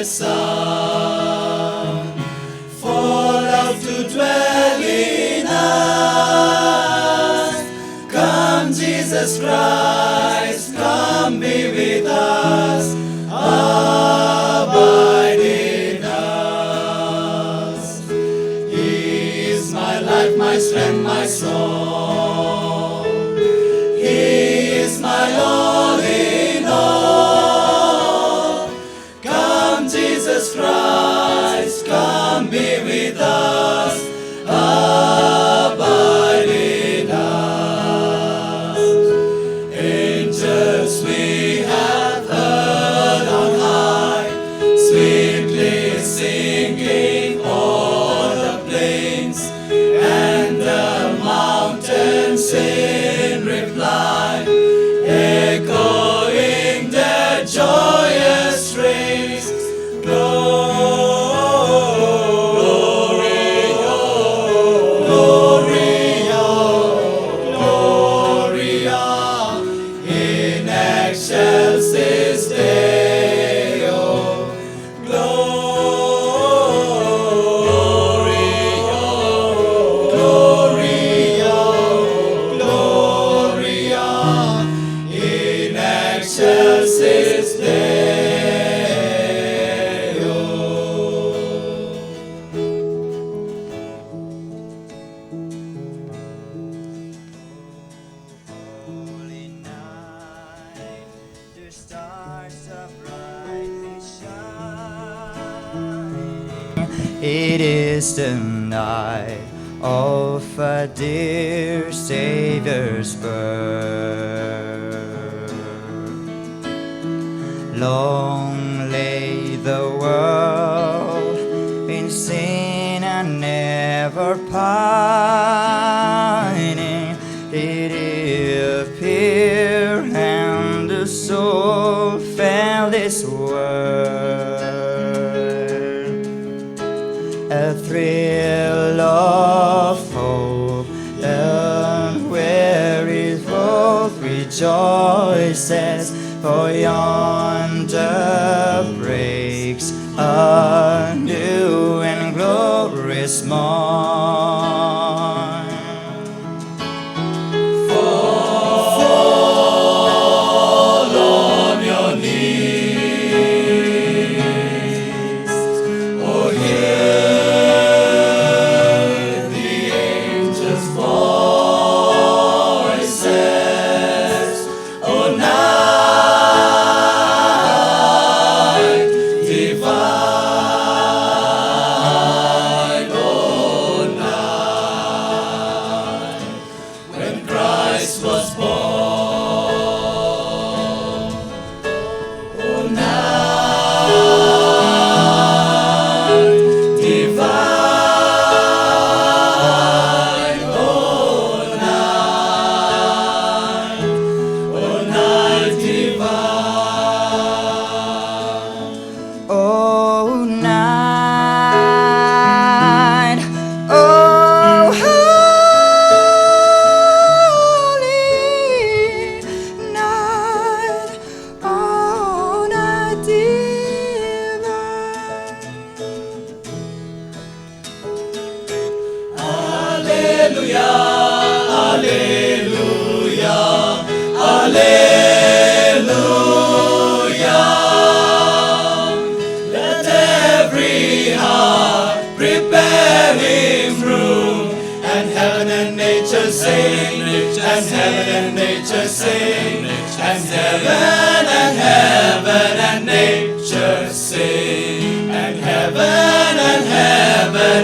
the Son, for love to dwell in us. Come, Jesus Christ, come be with us, abide in us. He is my life, my strength, my song. He is my all in all. Come, Jesus Christ, come be with us, abide in us. Angels we have heard on high, sweetly singing o'er the plains and the mountains in reply, echoing their joyous strains. Glory, Gloria, Gloria, in excelsis Deo. Gloria, Gloria, Gloria, in excelsis Deo. Holy night, the stars are brightly shining. It is the night of a dear Savior's birth. Long lay the world in sin and never pining. It appeared and the soul felt its worth. A thrill of hope, and where it both rejoices, for yonder breaks a new and glorious morn. Fall on your knees, oh hear the angels' voices, oh night divine, oh night, when Christ was born, oh night divine, oh night divine. Oh night, oh holy night, oh night divine. Alleluia, alleluia, alleluia. Let every heart prepare him room, and heaven and nature sing, and heaven and nature sing, and heaven and nature sing, and heaven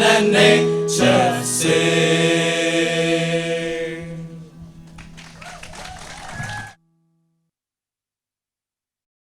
and nature sing.